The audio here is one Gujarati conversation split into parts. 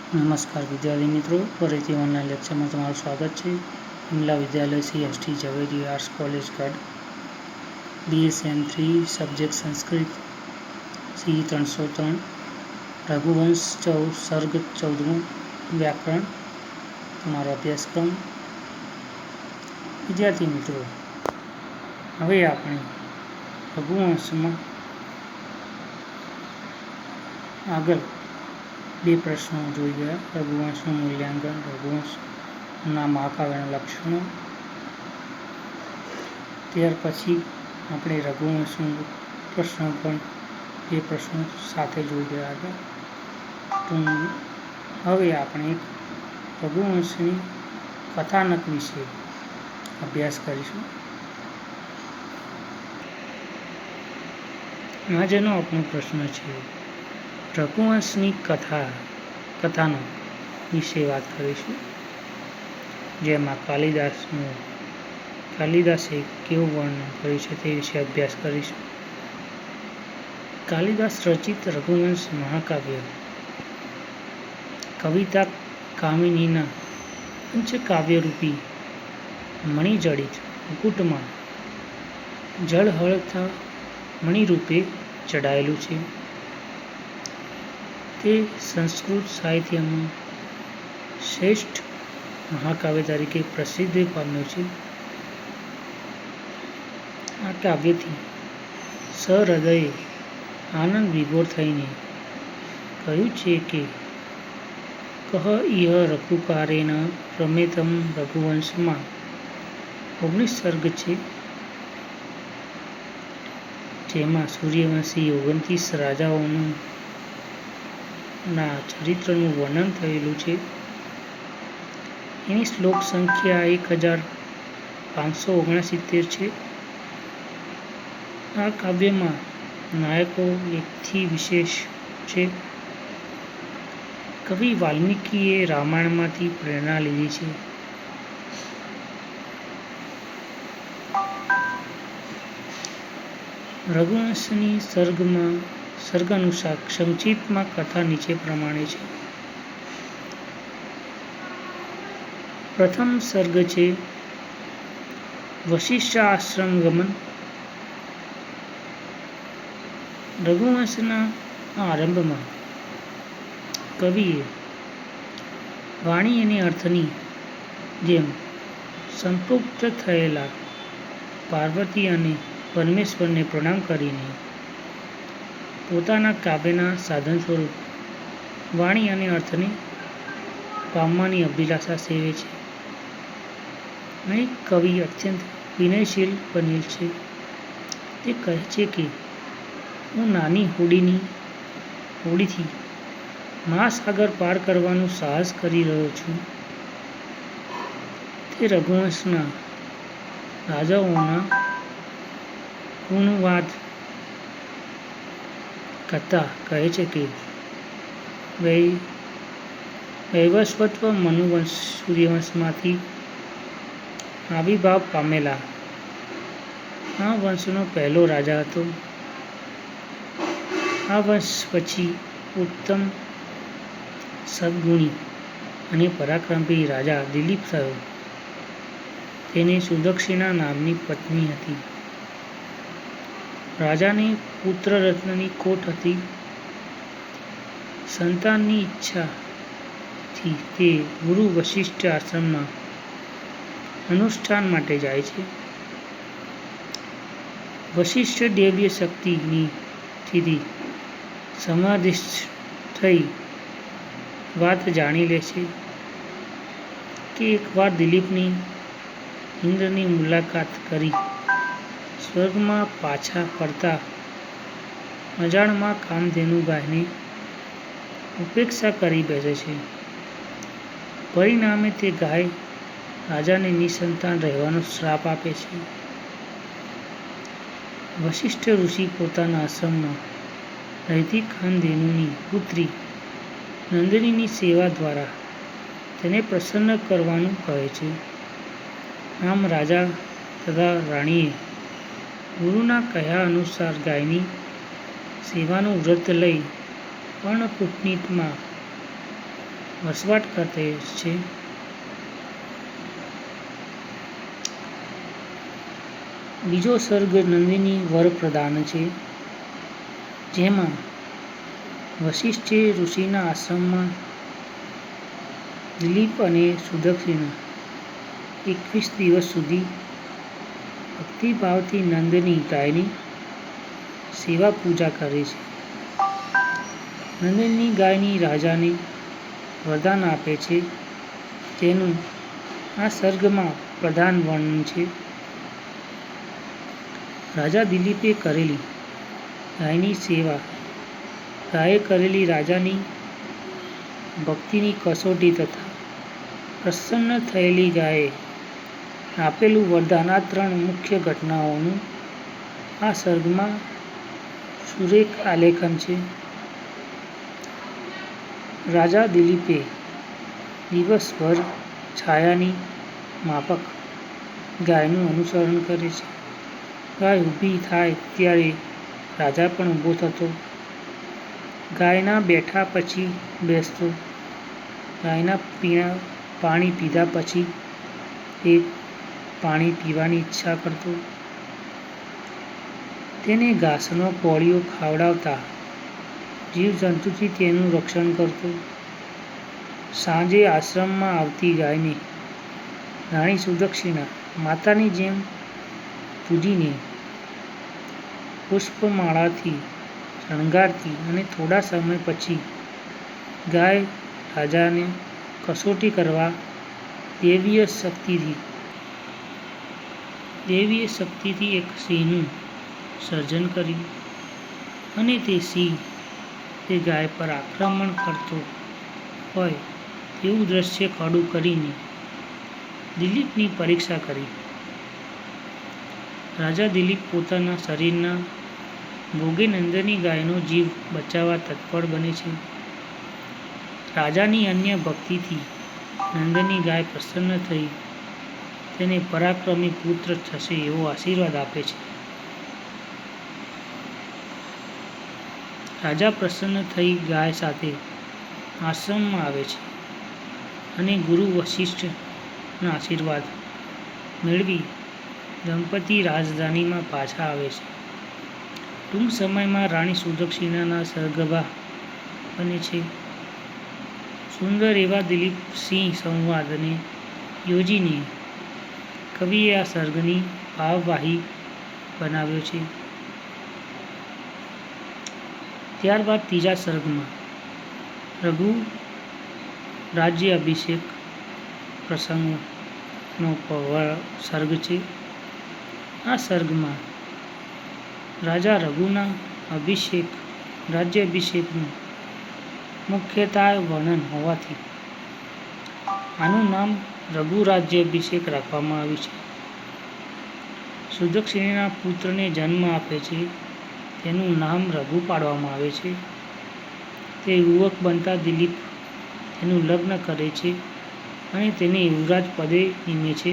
નમસ્કાર વિદ્યાર્થી મિત્રો, ફરીથી ઓનલાઈન લેક્ચરમાં તમારું સ્વાગત છે. Vimala Vidyalaya CST Zaveri arts college ગઢ, BSN 3 subject Sanskrit, C 303, Raghuvansh સર્ગ 14, વ્યાકરણ, તમારો અભ્યાસક્રમ. વિદ્યાર્થી મિત્રો, હવે આપણે રઘુવંશમાં આગળ બે પ્રશ્નો જોઈ ગયા. રઘુવંશનું મૂલ્યાંકન, રઘુવંશના મહાકાવ્યના લક્ષણો. ત્યાર પછી આપણે રઘુવંશનું પ્રશ્નો પણ બે પ્રશ્નો સાથે જોઈ ગયા હતા. તો હવે આપણે એક રઘુવંશની કથાનક વિશે અભ્યાસ કરીશું. આજનો આપણો પ્રશ્ન છે રઘુવંશની કથાનક વિશે વાત કરીશું, જેમાં કાલિદાસે કેવું વર્ણન કર્યું છે તે વિશે અભ્યાસ કરીશું. કાલિદાસ રચિત રઘુવંશ મહાકાવ્ય કવિતા કામિનીના પંચકાવ્યરૂપી મણિજડિત મુકુટમાં ઝળહળતા મણિરૂપે જડાયેલું છે. તે સંસ્કૃત સાહિત્યમાં શ્રેષ્ઠ મહાકાવ્ય તરીકે પ્રસિદ્ધિ પામ્યું છે. આ કાવ્યથી સહૃદયે આનંદ વિભોર થઈને કહ્યું છે કે કહ ઇહ રઘુકારેણ રમેતમ. રઘુવંશમાં 19 સર્ગ છે, જેમાં સૂર્યવંશી 29 રાજાઓના ચરિત્રનું વર્ણન થયેલું છે. એની શ્લોક સંખ્યા 1569 છે. આ કાવ્યમાં નાયકો એકથી વિશેષ છે. કવિ વાલ્મીકીએ રામાયણમાંથી પ્રેરણા લીધી છે. રઘુવંશની સર્ગ અનુસાર સંક્ષિપ્તમાં કથા નીચે પ્રમાણે છે. પ્રથમ સર્ગ છે વશિષ્ઠ આશ્રમ ગમન. રઘુવંશના આરંભમાં કવિએ વાણી અને અર્થની જેમ સંપૃક્ત થયેલા પાર્વતી અને પરમેશ્વરને પ્રણામ કરીને પોતાના કાવ્યના સાધન સ્વરૂપ વાણી અને અર્થને પામવાની અભિલાષા સેવે છે. અહીં કવિ અત્યંત વિનયશીલ બનેલ છે. તે કહે છે કે હું નાની હોડીથી મહાસાગર પાર કરવાનું સાહસ કરી રહ્યો છું. તે રઘુવંશના રાજાઓના ગુણવાદ કરતા કહે છે કે વૈવસ્વત મનુવંશ સૂર્યવંશમાંથી આવિર્ભાવ પામેલા આ વંશનો પહેલો રાજા હતો. આ વંશ પછી ઉત્તમ, સદ્ગુણી અને પરાક્રમી રાજા દિલીપ થયો. તેને સુદક્ષિણા નામની પત્ની હતી. રાજાને પુત્રરત્નની ખોટ હતી. સંતાનની ઈચ્છાથી તે ગુરુ વશિષ્ઠ આશ્રમમાં અનુષ્ઠાન માટે જાય છે. વશિષ્ઠ દિવ્ય શક્તિથી સમાધિસ્થ થઈ વાત જાણી લે છે કે એકવાર દિલીપની ઇન્દ્રની મુલાકાત કરી સ્વર્ગમાં પાછા ફરતા અજાણમાં કામધેનુ ગાયની ઉપેક્ષા કરી બેસે છે. પરિણામે તે ગાય રાજાને નિસંતાન રહેવાનો શ્રાપ આપે છે. વશિષ્ઠ ઋષિ પોતાના આશ્રમમાં રહેતી કામધેનુની પુત્રી નંદિનીની સેવા દ્વારા તેને પ્રસન્ન કરવાનું કહે છે. આમ રાજા તથા રાણીએ ગુરુના કહ્યા અનુસાર ગાયની સેવાનું વ્રત લઈ પર્ણકુટનીમાં વસવાટ કરે છે. બીજો સર્ગ નંદિની વરપ્રદાન છે, જેમાં વશિષ્ઠે ઋષિના આશ્રમમાં દિલીપ અને સુદક્ષિણા 21 દિવસ સુધી ભક્તિભાવથી નંદની ગાયની સેવા પૂજા કરે છે. નંદની ગાયની રાજાને વરદાન આપે છે, તેનું આ સર્ગમાં પ્રધાન વર્ણન છે. રાજા દિલીપે કરેલી ગાયની સેવા. ગાયે કરેલી રાજાની ભક્તિની કસોટી તથા પ્રસન્ન થયેલી ગાયે આપેલું વરદાન, આ 3 મુખ્ય ઘટનાઓનું આ સર્ગમાં સુરેખ આલેખન છે. રાજા દિલીપે દિવસભર છાયાની માફક ગાયનું અનુસરણ કરે છે. ગાય ઊભી થાય ત્યારે રાજા પણ ઊભો થતો, ગાયના બેઠા પછી બેસતો, ગાયના પાણી પીધા પછી તે પાણી પીવાની ઈચ્છા કરતો, તેને ઘાસનો કોળિયો ખવડાવતા, જીવજંતુથી તેનું રક્ષણ કરતો. સાંજે આશ્રમમાં આવતી ગાયને રાણી સુદક્ષિણા માતાની જેમ પૂજીને પુષ્પમાળાથી શણગારતી અને થોડા સમય પછી ગાય રાજાને કસોટી કરવા દૈવીય શક્તિથી એક સિંહનું સર્જન કર્યું અને તે સિંહ તે ગાય પર આક્રમણ કરતો હોય તેવું દ્રશ્ય ખડું કરીને દિલીપની પરીક્ષા કરી. રાજા દિલીપ પોતાના શરીરના ભોગે નંદની ગાયનો જીવ બચાવવા તત્પર બને છે. રાજાની અન્ય ભક્તિથી નંદની ગાય પ્રસન્ન થઈ તેને પરાક્રમી પુત્ર થશે એવો આશીર્વાદ આપે છે. રાજા પ્રસન્ન થઈ ગાય સાથે આશ્રમમાં આવે છે અને ગુરુ વશિષ્ઠના આશીર્વાદ મેળવી દંપતી રાજધાનીમાં પાછા આવે છે. ટૂંક સમયમાં રાણી સુદક્ષિણાના સગર્ભા બને છે. સુંદર એવા દિલીપ સિંહ સંવાદને યોજીને કવિએ આ સર્ગની ભાવવાહી બનાવ્યો છે. ત્યારબાદ ત્રીજા સર્ગમાં રઘુ રાજ્યાભિષેક પ્રસંગનો સર્ગ છે. આ સર્ગમાં રાજા રઘુના રાજ્યાભિષેકનું મુખ્યતઃ વર્ણન હોવાથી આનું નામ રઘુ રાજ્યાભિષેક રાખવામાં આવ્યું છે. સુદક્ષિણાના પુત્રને જન્મ આપે છે, તેનું નામ રઘુ પાડવામાં આવે છે. તે યુવક બનતા દિલીપ તેનું લગ્ન કરે છે અને તેને યુવરાજ પદે નિમે છે.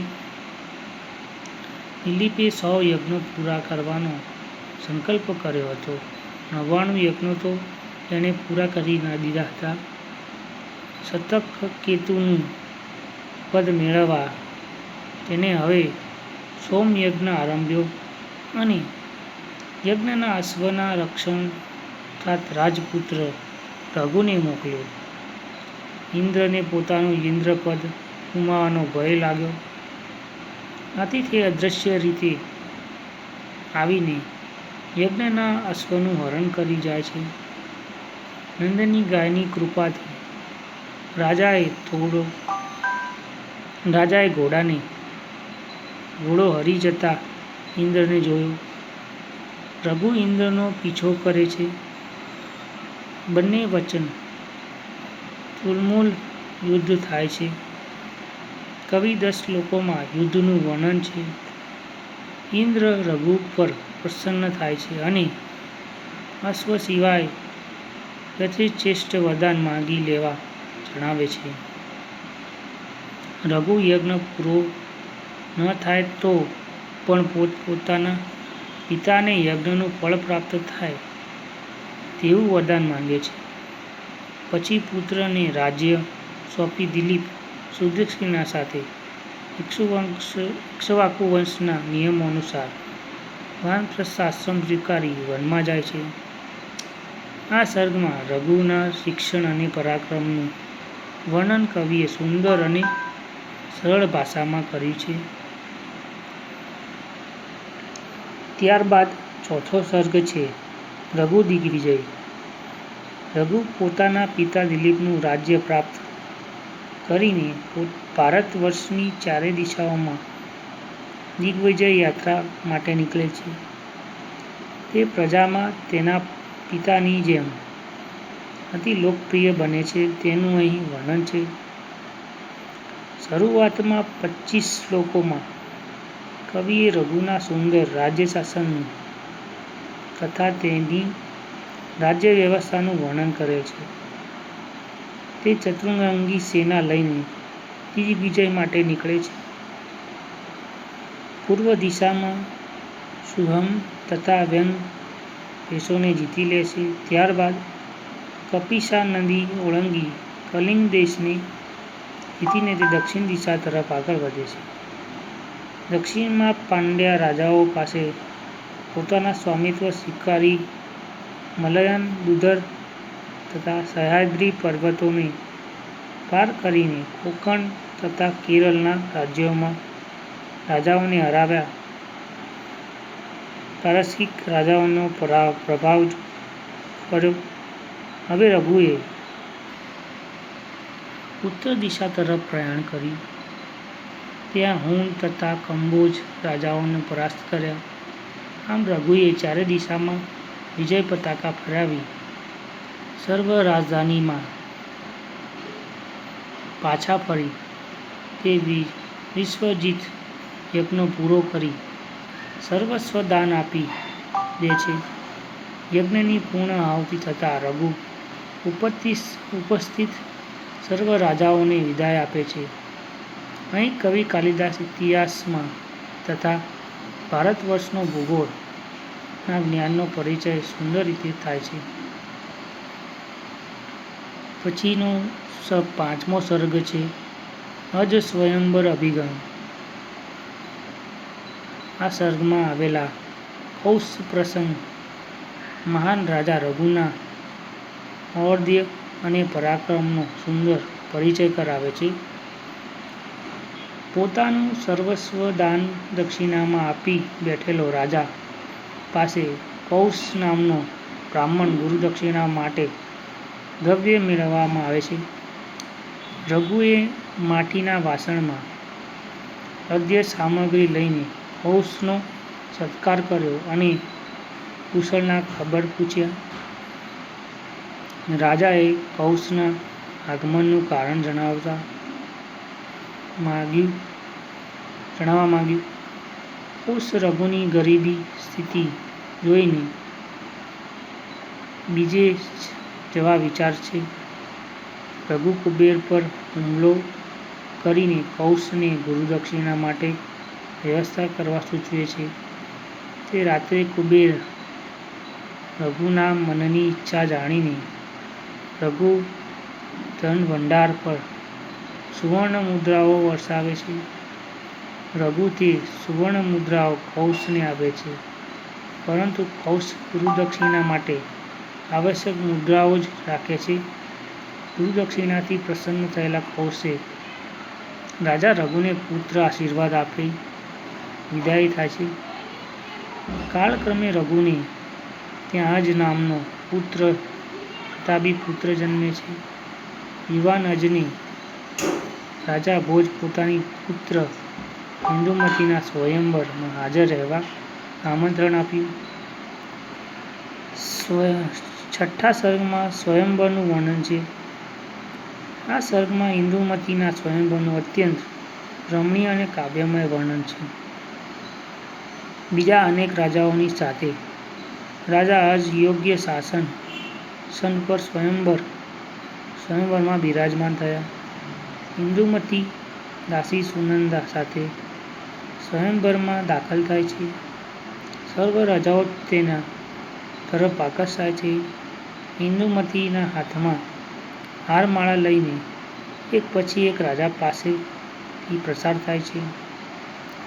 દિલીપે 100 યજ્ઞો પૂરા કરવાનો સંકલ્પ કર્યો હતો. 99 યજ્ઞો તો તેણે પૂરા કરી દીધા હતા. શતકેતુનું પદ મેળવવા તેને હવે સોમયજ્ઞ આરંભ્યો અને યજ્ઞના અશ્વના રક્ષણાર્થ રાજપુત્ર રઘુને મોકલ્યો. ઇન્દ્રને પોતાનું ઇન્દ્રપદ ગુમાવવાનો ભય લાગ્યો, આથી તે અદૃશ્ય રીતે આવીને યજ્ઞના અશ્વનું હરણ કરી જાય છે. નંદની ગાયની કૃપાથી રાજાએ ઘોડો હરી જતા ઇન્દ્રને જોયો. રઘુ ઇન્દ્રનો પીછો કરે છે. બંને વચ્ચે તુલમુલ યુદ્ધ થાય છે. કવિ 10 શ્લોકોમાં યુદ્ધનું વર્ણન છે. ઇન્દ્ર રઘુ પર પ્રસન્ન થાય છે અને અશ્વ સિવાય યથેચ્છ વરદાન માંગી લેવા જણાવે છે. રઘુ યજ્ઞ પૂરો ન થાય તો પણ પોતાના પિતાને યજ્ઞનું ફળ પ્રાપ્ત થાય તેવું વરદાન માંગે છે. પછી પુત્રને રાજ્ય સોંપી દિલીપ સુદક્ષિણા સાથે ઇક્ષ્વાકુ વંશના નિયમો અનુસાર વાનપ્રસ્થ આશ્રમ સ્વીકારી વનમાં જાય છે. આ સર્ગમાં રઘુના શિક્ષણ અને પરાક્રમનું વર્ણન કવિએ સુંદર અને સરળ ભાષામાં કર્યું છે. ત્યારબાદ ચોથો સર્ગ છે રઘુ દિગ્વિજય. રઘુ પોતાના પિતા દિલીપનું રાજ્ય પ્રાપ્ત કરીને ભારત વર્ષની ચારે દિશાઓમાં દિગ્વિજય યાત્રા માટે નીકળે છે. તે પ્રજામાં તેના પિતાની જેમ અતિ લોકપ્રિય બને છે તેનું અહીં વર્ણન છે. શરૂઆતમાં 25 શ્લોકોમાં કવિએ રઘુના સુંદર રાજ્ય શાસનનું તથા તેની રાજ્ય વ્યવસ્થાનું વર્ણન કરેલ છે. તે ચતુરંગી સેના લઈને દિગ્વિજય માટે નીકળે છે. પૂર્વ દિશામાં સુહમ તથા વ્યંગ દેશોને જીતી લે છે. ત્યારબાદ કપિશા નદી ઓળંગી કલિંગ દેશને જીતીને તે દક્ષિણ દિશા તરફ આગળ વધે છે. દક્ષિણમાં પાંડ્યા રાજાઓ પાસે પોતાના સ્વામિત્વ સ્વીકારી મલયન, દુધર તથા સહ્યાદ્રી પર્વતોને પાર કરીને કોંકણ તથા કેરળના રાજાઓને હરાવ્યા. પારસિક રાજાઓનો પ્રભાવ કર્યો. હવે રઘુએ ઉત્તર દિશા તરફ પ્રયાણ કર્યું. ત્યાં હુણ તથા કંબોજ રાજાઓને પરાસ્ત કર્યા. આમ રઘુએ ચારે દિશામાં વિજય પતાકા ફેરાવી સર્વ રાજધાનીમાં પાછા ફરી તે વિશ્વજીત યજ્ઞ પૂરો કરી સર્વસ્વ દાન આપી દે છે. યજ્ઞની પૂર્ણ આહુતિ થતાં રઘુ ઉપસ્થિત સર્વ રાજાઓને વિદાય આપે છે. અહીં કવિ કાલિદાસ ઇતિહાસમાં તથા ભારત વર્ષનો ભૂગોળના જ્ઞાનનો પરિચય સુંદર રીતે થાય છે. પછીનો પાંચમો સર્ગ છે અજ સ્વયંવર અભિગમ. આ સર્ગમાં આવેલા કૌશ પ્રસંગ મહાન રાજા રઘુના ઔર્ધ્ય અને પરાક્રમનો સુંદર પરિચય કરાવે છે. પોતાનું સર્વસ્વ દાન દક્ષિણામાં આપી બેઠેલો રાજા પાસે કૌશ નામનો બ્રાહ્મણ ગુરુદક્ષિણા માટે દ્રવ્ય મેળવવામાં આવે છે. રઘુએ માટીના વાસણમાં અર્ધ્ય સામગ્રી લઈને કૌશનો સત્કાર કર્યો અને કુશળના ખબર પૂછ્યા. રાજાએ કૌશના આગમનનું કારણ જણાવવા માંગ્યું. કૌશ રઘુની ગરીબી સ્થિતિ જોઈને બીજે જવા વિચારે છે. રઘુ કુબેર પર હુમલો કરીને કૌશને ગુરુદક્ષિણા માટે વ્યવસ્થા કરવા સૂચવે છે. તે રાત્રે કુબેર રઘુના મનની ઈચ્છા જાણીને રઘુ ધનભંડાર પર સુવર્ણ મુદ્રાઓ વરસાવે છે. રઘુ તે સુવર્ણ મુદ્રાઓ કૌશને આપે છે, પરંતુ કૌશ ગુરુદક્ષિણા માટે આવશ્યક મુદ્રાઓ જ રાખે છે. ગુરુદક્ષિણાથી પ્રસન્ન થયેલા કૌશે રાજા રઘુને પુત્ર આશીર્વાદ આપી વિદાય થાય છે. કાળક્રમે રઘુને ત્યાં અજ નામનો પુત્ર પ્રતાપી પુત્ર જન્મે છે. યુવાન અજને રાજા ભોજ પોતાની પુત્ર ઇન્દુમતીના સ્વયંવરમાં હાજર રહેવા આમંત્રણ આપ્યું. છઠ્ઠા સર્ગમાં સ્વયંવરનું વર્ણન છે. આ સર્ગમાં ઇન્દુમતીના સ્વયંવરનું અત્યંત રમણીય અને કાવ્યમય વર્ણન છે. બીજા અનેક રાજાઓની સાથે રાજા અજ યોગ્ય શાસન પર સ્વયંવરમાં બિરાજમાન થયા. ઇન્દુમતી દાસી સુનંદા સાથે સ્વયંવરમાં દાખલ થાય છે. સર્વ રાજાઓ તેના તરફ આકર્ષાય છે. ઇન્દુમતીના હાથમાં હારમાળા લઈને એક પછી એક રાજા પાસેથી પ્રસાર થાય છે.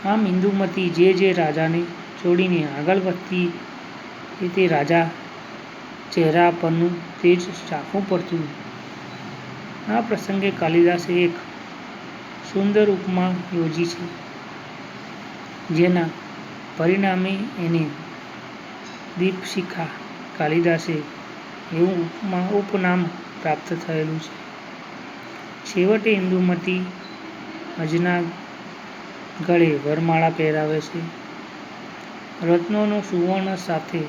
આમ ઇન્દુમતી જે રાજાને છોડીને આગળ વધતી તે રાજા ચહેરા પરનું તેજ ચાખવું પડતું. આ પ્રસંગે કાલિદાસે એક સુંદર ઉપમા યોજી છે, જેના પરિણામે એને દીપશિખા કાલિદાસે એવું ઉપનામ પ્રાપ્ત થયેલું છે. છેવટે ઇન્દુમતી અજના ગળે વરમાળા પહેરાવે છે. રત્નોનો સુવર્ણ સાથે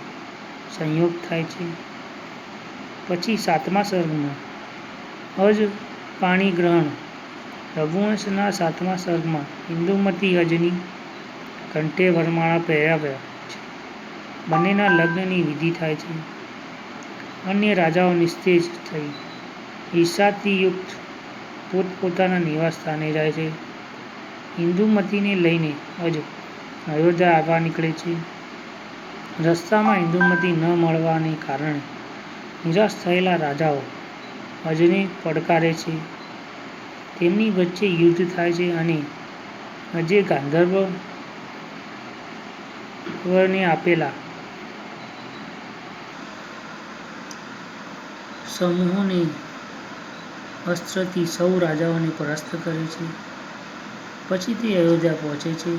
સંયોગ થાય છે. પછી 7મા સર્ગમાં અજ પાણી ગ્રહણ. રઘુવંશના 7મા સર્ગમાં ઇન્દુમતી અજની કંઠે વરમાળા પહેરાવ્યા છે. બંનેના લગ્નની વિધિ થાય છે. અન્ય રાજાઓ નિસ્તેજ થઈ ઈર્ષાથી યુક્ત પોતપોતાના નિવાસ સ્થાને જાય છે. ઇન્દુમતીને લઈને અજ અયોધ્યા આવવા નીકળે છે. રસ્તામાં ઇન્દુમતી ન મળવાને કારણે નિરાશ થયેલા રાજાઓ અજને પડકારે છે. તેમની વચ્ચે યુદ્ધ થાય છે અને અજે ગાંધર્વને આપેલા સમૂહોને અસ્ત્રથી સૌ રાજાઓને પરાસ્ત કરે છે. પછી તે અયોધ્યા પહોંચે છે.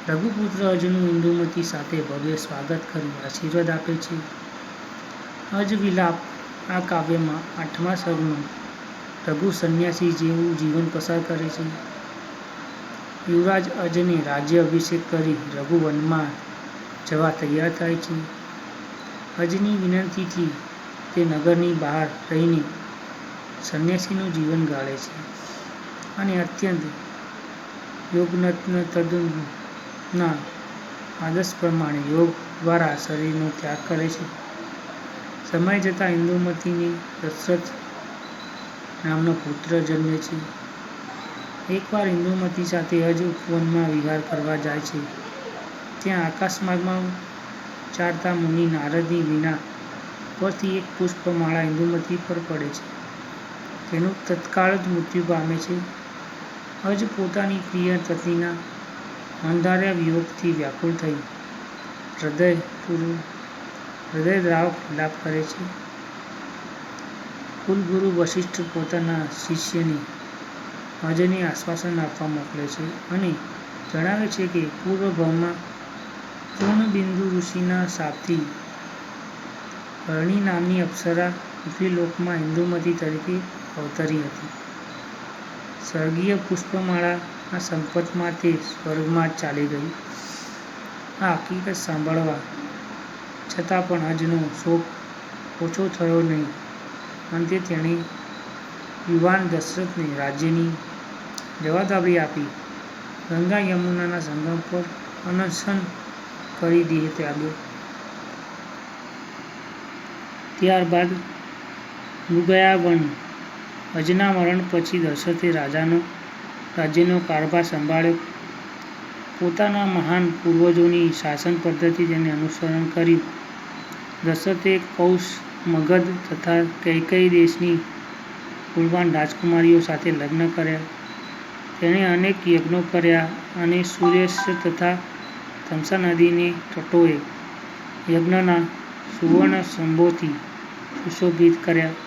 રઘુપુત્ર અજનું ઇન્દુમતી સાથે ભવ્ય સ્વાગત કરી આશીર્વાદ આપે છે. અજ વિલાપ. આ કાવ્યમાં 8મા સર્ગમાં રઘુ સંન્યાસી જેવું જીવન પસાર કરે છે. યુવરાજ અજને રાજ્ય અભિષેક કરી રઘુ વનમાં જવા તૈયાર થાય છે. અજની વિનંતીથી તે નગરની બહાર રહીને સંન્યાસીનું જીવન ગાળે છે અને અત્યંત યોગનતના આદર્શ પ્રમાણે યોગ દ્વારા શરીરનો ત્યાગ કરે છે. સમય જતાં ઇન્દુમતીને દશરથ નામનો પુત્ર જન્મે છે. એકવાર ઇન્દુમતી સાથે અજ ઉપવનમાં વિહાર કરવા જાય છે. ત્યાં આકાશમાર્ગમાં ચાલતા મુનિ નારદની વીણા પરથી એક પુષ્પમાળા ઇન્દુમતી પર પડે છે. તેનું તત્કાળ જ મૃત્યુ પામે છે. અજ પોતાની પ્રિય પત્નીના અણધાર્યા વિયોગથી વ્યાકુળ થઈ હૃદયદ્રાવક વિલાપ કરે છે. કુલગુરુ વશિષ્ઠ પોતાના શિષ્યને અજને આશ્વાસન આપવા મોકલે છે અને જણાવે છે કે પૂર્વ ભાવમાં તૃણબિંદુ ઋષિના શાપથી હરણી નામની અપ્સરા પૃથ્વીલોકમાં ઇન્દુમતી તરીકે અવતરી હતી. સ્વર્ગીય પુષ્પમાળાના સંપતમાં તે સ્વર્ગમાં જ ચાલી ગઈ. આ હકીકત સાંભળવા છતાં પણ અજનો શોક ઓછો થયો નહીં. અંતે તેણે યુવાન દશરથને રાજ્યની જવાબદારી આપી ગંગા યમુનાના સંગમ પર અનશન કરી દેહ ત્યાગ્યો. ત્યારબાદ મૃગયા વન. અજના મરણ પછી દશરથે રાજ્યનો કારભાર સંભાળ્યો. પોતાના મહાન પૂર્વજોની શાસન પદ્ધતિ તેને અનુસરણ કર્યું. દશરથે કૌશ, મગધ તથા કૈકેયી દેશની કુળવાન રાજકુમારીઓ સાથે લગ્ન કર્યા. તેણે અનેક યજ્ઞો કર્યા અને સૂર્યસ્ય તથા તમસા નદીને તટોએ યજ્ઞના સુવર્ણ સ્તંભોથી સુશોભિત કર્યા.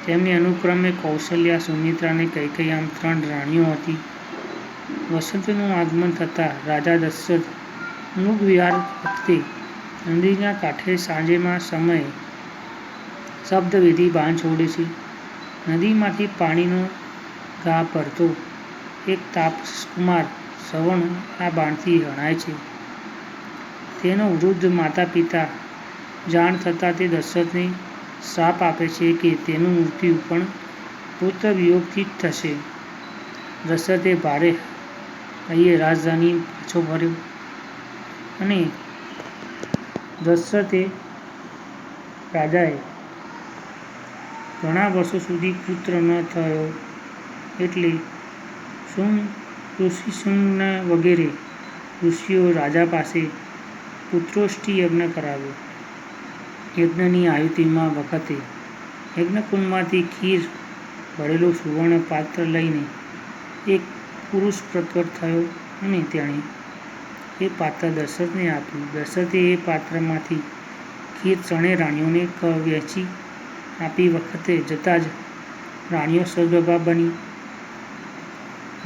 તેમની અનુક્રમે કૌશલ્યા, સુમિત્રા અને કૈકેયી આમ 3 રાણીઓ હતી. વસંતનું આગમન થતાં રાજા દશરથ મૃગવિહાર વખતે નદીના કાંઠે સાંજેના સમયે શબ્દવેદી બાણ છોડે છે. નદીમાંથી પાણીનો ઘા ભરતો એક તાપસકુમાર શ્રવણ આ બાણથી હણાય છે. તેનો વૃદ્ધ માતા પિતા જાણ થતાં તે દશરથને શ્રાપ આપે છે કે તેનું મૃત્યુ પણ પુત્ર વિયોગથી જ થશે. દશરથે ભારે હૈયે રાજધાની પાછો ફર્યો અને રાજાએ ઘણા વર્ષો સુધી પુત્ર ન થયો એટલે ઋષિશુંગ વગેરે ઋષિઓ રાજા પાસે પુત્રોષ્ટિ યજ્ઞ કરાવ્યો. યજ્ઞની આહુતિમાં વખતે યજ્ઞકુંડમાંથી ખીર ભરેલું સુવર્ણ પાત્ર લઈને એક પુરુષ પ્રકટ થયો અને તેણે એ પાત્ર દશરથને આપ્યું. દશરથે એ પાત્રમાંથી ખીર 3 રાણીઓને વહેંચી આપી. વખતે જતાં જ રાણીઓ સગર્ભા બની.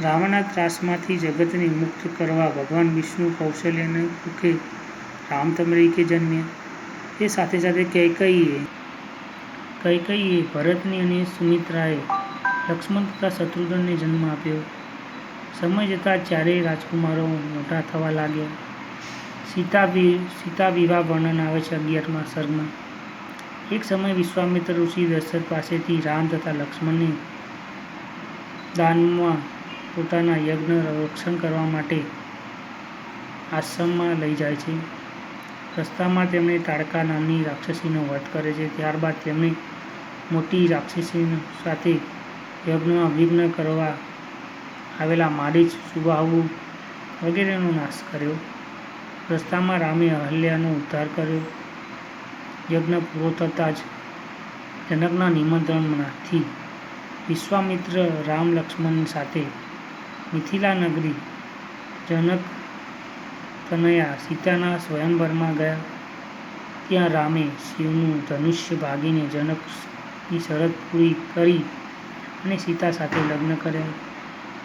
રાવણના ત્રાસમાંથી જગતને મુક્ત કરવા ભગવાન વિષ્ણુ કૌશલ્યાના કુખે રામ તરીકે જન્મ્યા. એ સાથે સાથે કૈકેયીએ ભરતને અને સુમિત્રાએ લક્ષ્મણ તથા શત્રુઘ્નને જન્મ આપ્યો. સમય જતાં ચારેય રાજકુમારો મોટા થવા લાગ્યા. સીતા વિવાહ વર્ણન આવે છે 11મા સર્ગમાં. એક સમય વિશ્વામિત્ર ઋષિ દશરથ પાસેથી રામ તથા લક્ષ્મણને દાનમાં પોતાના યજ્ઞ રક્ષણ કરવા માટે આશ્રમમાં લઈ જાય છે. રસ્તામાં તેમણે તાડકા નામની રાક્ષસીનો વધ કરે છે. ત્યારબાદ તેમણે મોટી રાક્ષસી સાથે યજ્ઞમાં વિઘ્ન કરવા આવેલા મારીચ, સુબાહુ વગેરેનો નાશ કર્યો. રસ્તામાં રામે અહલ્યાનો ઉદ્ધાર કર્યો. યજ્ઞ પૂરો થતાં જ જનકના નિમંત્રણથી વિશ્વામિત્ર રામ લક્ષ્મણ સાથે મિથિલા નગરી જનક તનયા સીતાના સ્વયંવરમાં ગયા. ત્યાં રામે શિવનું ધનુષ્ય ભાગીને જનકની શરત પૂરી કરી અને સીતા સાથે લગ્ન કર્યા.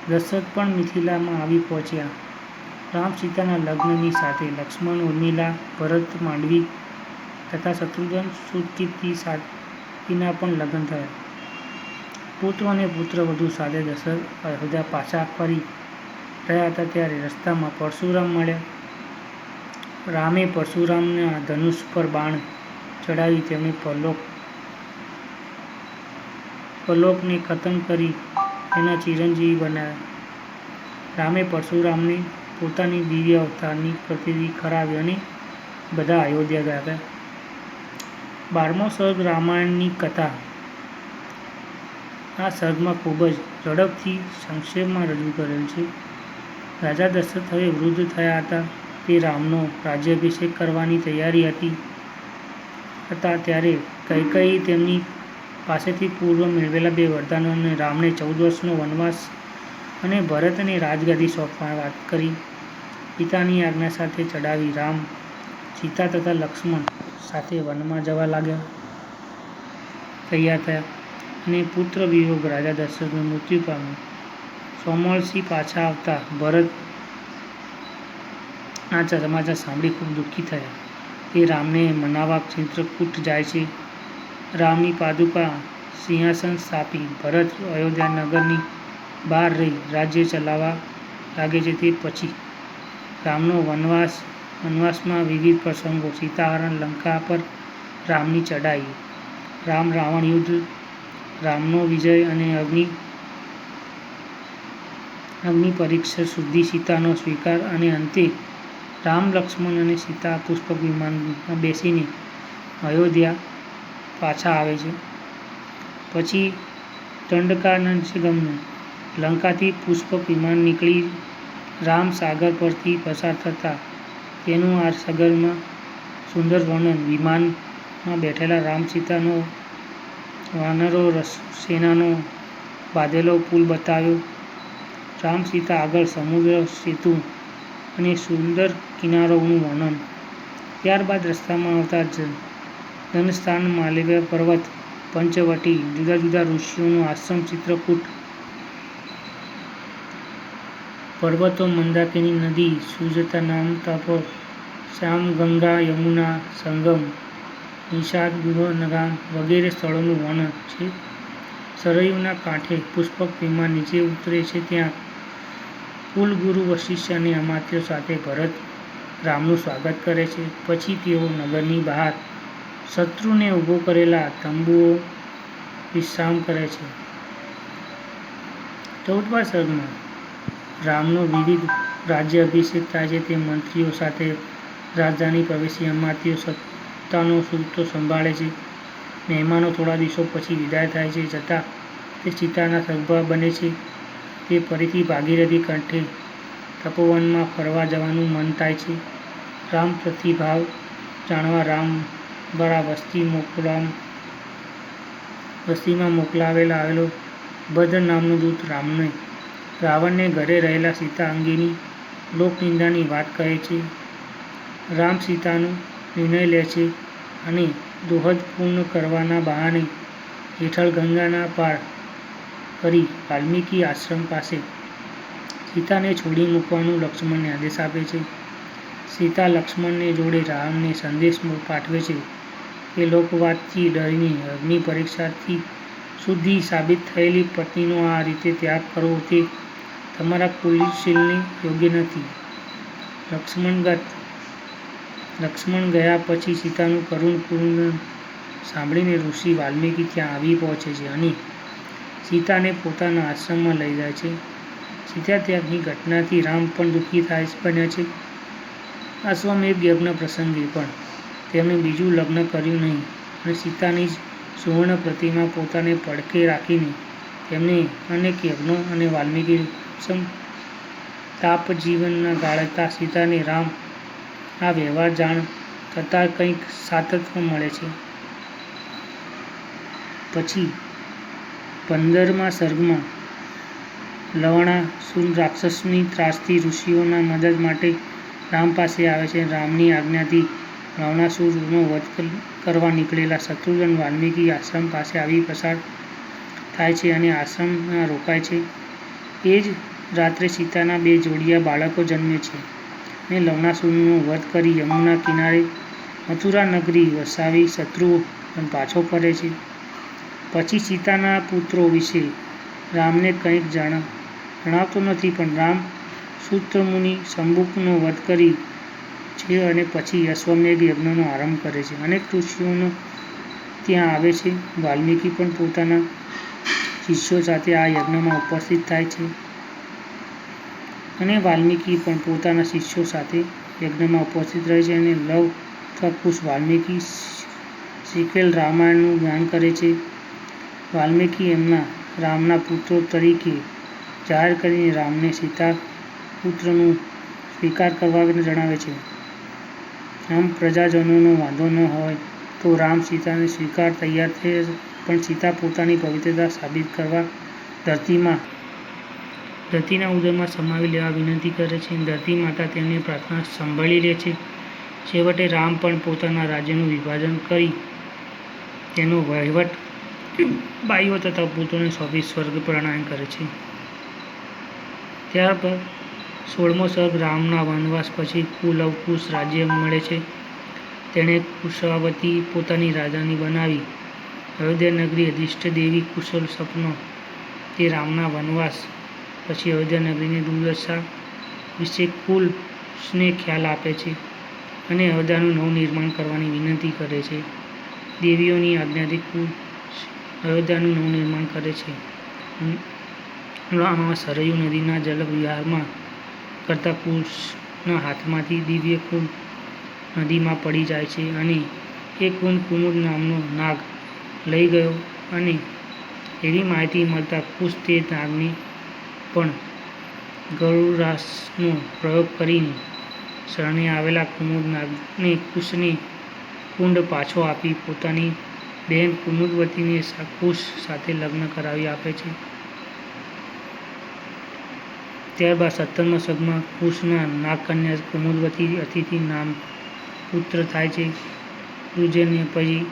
દશરથ પણ મિથિલામાં આવી પહોંચ્યા. રામ સીતાના લગ્નની સાથે લક્ષ્મણ, ઉર્મિલા, ભરત, માંડવી તથા શત્રુઘ્ન, સુકીર્તિ સાથીના પણ લગ્ન થયા. પુત્ર અને પુત્રવધૂ સાથે દશરથ અયોધ્યા પાછા ફરી રહ્યા હતા ત્યારે રસ્તામાં પરશુરામ મળ્યા. રામે પરશુરામના ધનુષ પર બાણ ચડાવી તેમને પરલોકને ખતમ કરી તેના ચિરંજીવી બનાવ્યા. રામે પરશુરામને પોતાની દિવ્ય અવતારની પ્રતીતિ કરાવી અને બધા અયોધ્યા ગયા. 12મો સર્ગ રામાયણની કથા. આ સર્ગમાં ખૂબ જ ઝડપથી સંક્ષેપમાં રજૂ કરેલ છે. રાજા દશરથ હવે વૃદ્ધ થયા હતા. તે રામનો રાજ્યાભિષેક કરવાની તૈયારી હતા ત્યારે કૈકેયી તેમની પાસેથી પૂર્વ મેળવેલા 2 વરદાનો અને રામને 14 વર્ષનો વનવાસ અને ભરતને રાજગાદી સોંપવાની વાત કરી. પિતાની આજ્ઞા સાથે ચડાવી રામ, સીતા તથા લક્ષ્મણ સાથે વનમાં જવા તૈયાર થયા અને પુત્ર વિયોગ રાજા દશરથનું મૃત્યુ પામ્યું. સોમર્ષિ પાછા આવતા ભરત આ સમાચાર સાંભળી ખૂબ દુઃખી થયા. તે રામને મનાવવા ચિત્રકૂટ જાય છે. રામની પાદુકા સિંહાસન સ્થાપી ભરત અયોધ્યા નગરની બહાર રહી રાજ્ય ચલાવવા લાગે છે. તે પછી રામનો વનવાસમાં વિવિધ પ્રસંગો, સીતાહરણ, લંકા પર રામની ચડાઈ, રામ રાવણ યુદ્ધ, રામનો વિજય અને અગ્નિ પરીક્ષા સુધી સીતાનો સ્વીકાર અને અંતે રામ, લક્ષ્મણ અને સીતા પુષ્પક વિમાનમાં બેસીને અયોધ્યા પાછા આવે છે. પછી દંડકારણ્યમાં લંકાથી પુષ્પક વિમાન નીકળી રામ સાગર પરથી પસાર થતા તેનું આ સર્ગમાં સુંદર વર્ણન. વિમાનમાં બેઠેલા રામ સીતાનો વાનરો સેનાનો બાંધેલો પુલ બતાવ્યો. રામ સીતા આગળ સમુદ્ર સેતુ અને સુંદર કિનારોનું વર્ણન. ત્યારબાદ રસ્તામાં આવતા જનસ્થાન, માલવ્ય પર્વત, પંચવટી, જુદા જુદા ઋષિઓનો આશ્રમ, ચિત્રકૂટ પર્વતો, મંદાકિની નદી, સુજતા નામ તપો, શ્યામ ગંગા યમુના સંગમ, નિષાદ ગૃહનગામ વગેરે સ્થળોનું વર્ણન છે. સરયુના કાંઠે પુષ્પક વિમાન નીચે ઉતરે છે. ત્યાં કુલગુરુ વશિષ્ઠ અને અમાત્યો સાથે ભરત રામનું સ્વાગત કરે છે. પછી તેઓ નગરની બહાર શત્રુને ઊભો કરેલા તંબુઓ વિશ્રામ કરે છે. 14મા સર્ગમાં રામનો વિવિધ રાજ્યાભિષેક થાય છે. તે મંત્રીઓ સાથે રાજધાની પ્રવેશી અમાત્યો સત્તાનો સૂતો સંભાળે છે. મહેમાનો થોડા દિવસો પછી વિદાય થાય છે. છતાં તે સીતાના સગર્ભા બને છે. તે ફરીથી ભાગીરથી કંઠે તપોવનમાં ફરવા જવાનું મન થાય છે. રામ પ્રતિભાવ જાણવા રામ દ્વારા વસ્તીમાં મોકલાવેલો ભદ્ર નામનો દૂત રાવણને ઘરે રહેલા સીતા અંગેની લોકનિંદાની વાત કહે છે. રામ સીતાનો નિર્ણય લે છે અને દોહદ પૂર્ણ કરવાના બહાને હેઠળ ગંગાના પાર કરી વાલ્મીકી આશ્રમ પાસે સીતાને છોડી મૂકવાનો લક્ષ્મણને આદેશ આપે છે. સીતા લક્ષ્મણને જોડે રામને સંદેશ પાઠવે છે કે લોકવાદથી ડરીને અગ્નિ પરીક્ષાથી શુદ્ધિ સાબિત થયેલી પત્નીનો આ રીતે ત્યાગ કરવો તે તમારા કુલશીલને યોગ્ય નથી. લક્ષ્મણ ગયા પછી સીતાનું કરુણ ક્રુંદન સાંભળીને ઋષિ વાલ્મીકી ત્યાં આવી પહોંચે છે અને સીતાને પોતાના આશ્રમમાં લઈ જાય છે. સીતા ત્યાગની ઘટનાથી રામ પણ દુઃખી બન્યા છે. અશ્વમેઘ યજ્ઞ પ્રસંગે પણ તેમણે બીજું લગ્ન કર્યું નહીં અને સીતાની જ સુવર્ણ પ્રતિમા પોતાને પડખે રાખીને તેમને અનેક યજ્ઞો અને વાલ્મીકી તાપજીવનના ગાળતા સીતાને રામ આ વ્યવહાર જાણ થતાં કંઈક સાતત્વ મળે છે. પછી 15મા સર્ગમાં લવણાસુર રાક્ષસની ત્રાસથી ઋષિઓના મદદ માટે રામ પાસે આવે છે. રામની આજ્ઞાથી લવણાસુરનો વધ કરવા નીકળેલા શત્રુઘ્ન વાલ્મીકી આશ્રમ પાસે આવી પસાર થાય છે અને આશ્રમમાં રોકાય છે. એ જ રાત્રે સીતાના 2 જોડિયા બાળકો જન્મે છે અને લવણાસુરનો વધ કરી યમુના કિનારે મથુરા નગરી વસાવી શત્રુઘ્ન પાછો ફરે છે. પછી સીતાના પુત્રો વિશે રામને કંઈક જણાવતો નથી, પણ રામ સૂત્રમુનિ શંભુકનો વધ કરી છે અને પછી અશ્વમેઘ યજ્ઞનો આરંભ કરે છે. અનેક ઋષિઓ ત્યાં આવે છે. વાલ્મીકી પણ પોતાના શિષ્યો સાથે આ યજ્ઞમાં ઉપસ્થિત થાય છે અને લવ અથવા કુશ વાલ્મીકી શીખેલ રામાયણનું ગાન કરે છે. વાલ્મીકી એમના રામના પુત્રો તરીકે જાહેર કરીને રામને સીતા પુત્રનો સ્વીકાર કરવા જણાવે છે. આમ પ્રજાજનોનો વાંધો ન હોય તો રામ સીતાને સ્વીકાર તૈયાર થયા, પણ સીતા પોતાની પવિત્રતા સાબિત કરવા ધરતીના ઉદરમાં સમાવી લેવા વિનંતી કરે છે. ધરતી માતા તેમની પ્રાર્થના સાંભળી લે છે. છેવટે રામ પણ પોતાના રાજ્યનું વિભાજન કરી તેનો વહીવટ ભાઈઓ તથા પુત્રોને સોંપી સ્વર્ગ પ્રયાણ કરે છે. ત્યારબાદ 16મો સર્ગ રામના વનવાસ પછી કુલવકુશ રાજ્ય મળે છે. તેણે કુશાવતી પોતાની રાજધાની બનાવી. અયોધ્યા નગરી અધિષ્ઠ દેવી કુશલ સપનો તે રામના વનવાસ પછી અયોધ્યા નગરીની દુર્દશા વિશે કુશને ખ્યાલ આપે છે અને અયોધ્યાનું નવનિર્માણ કરવાની વિનંતી કરે છે. દેવીઓની આજ્ઞાથી કુશ અયોધ્યાનું નવનિર્માણ કરે છે. આમાં સરયુ નદીના જલવિહારમાં કરતા કુશના હાથમાંથી દિવ્ય કુંડ નદીમાં પડી જાય છે અને એ કુંડ કુમુદ નામનો નાગ લઈ ગયો અને એવી માહિતી મળતા કુશ તે નાગને પણ ગરુડાસ્ત્રનો પ્રયોગ કરીને શરણે આવેલા કુમુદ નાગને કુશને કુંડ પાછો આપી પોતાની બહેન કુમુદવતીને કુશ સાથે લગ્ન કરાવી આપે છે. ત્યારબાદ 17મા સર્ગમાં કુશના નાગકન્યા કુમુદવતી અતિથિ નામ પુત્ર થાય છે. દુર્જન્ય પછી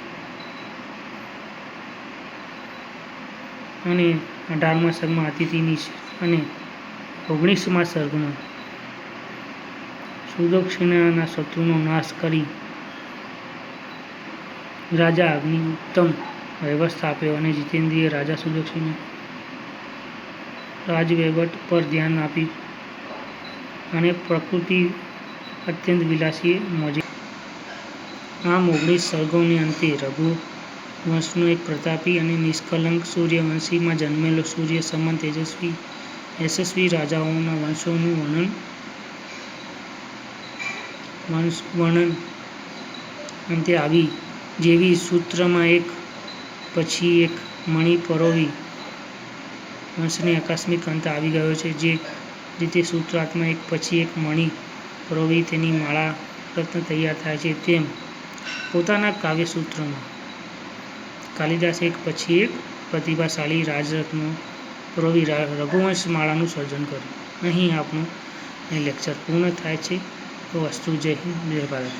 અને 18મા સર્ગમાં અતિથિની અને 19મા સર્ગમાં સુદક્ષિણાના શત્રુનો નાશ કરી રાજા અગ્નિ ઉત્તમ વ્યવસ્થા આપ્યો અને જીતેન્દ્રિય રાજા સુદક્ષિણા રાજવહીવટ પર ધ્યાન આપ્યું અને પ્રકૃતિ અત્યંત વિલાસી મોજે. આમ 19 સર્ગોને અંતે રઘુવંશનો એક પ્રતાપી અને નિષ્કલંક સૂર્યવંશીમાં જન્મેલો સૂર્ય સમાન યશસ્વી રાજાઓના વંશોનું વર્ણન અંતે આવી. જેવી સૂત્રમાં એક પછી એક મણિ પરોવી વંશને આકસ્મિક અંત આવી ગયો છે, જે રીતે સૂત્રાર્થમાં એક પછી એક મણિ પરોવી તેની માળા રત્ન તૈયાર થાય છે, તેમ પોતાના કાવ્યસૂત્રમાં કાલિદાસે એક પછી એક પ્રતિભાશાળી રાજરત્નો રવિ રઘુવંશ માળાનું સર્જન કર્યું. અહીં આપણું લેક્ચર પૂર્ણ થાય છે. તો અસ્તુ. જય હિન્દ, જય ભારત.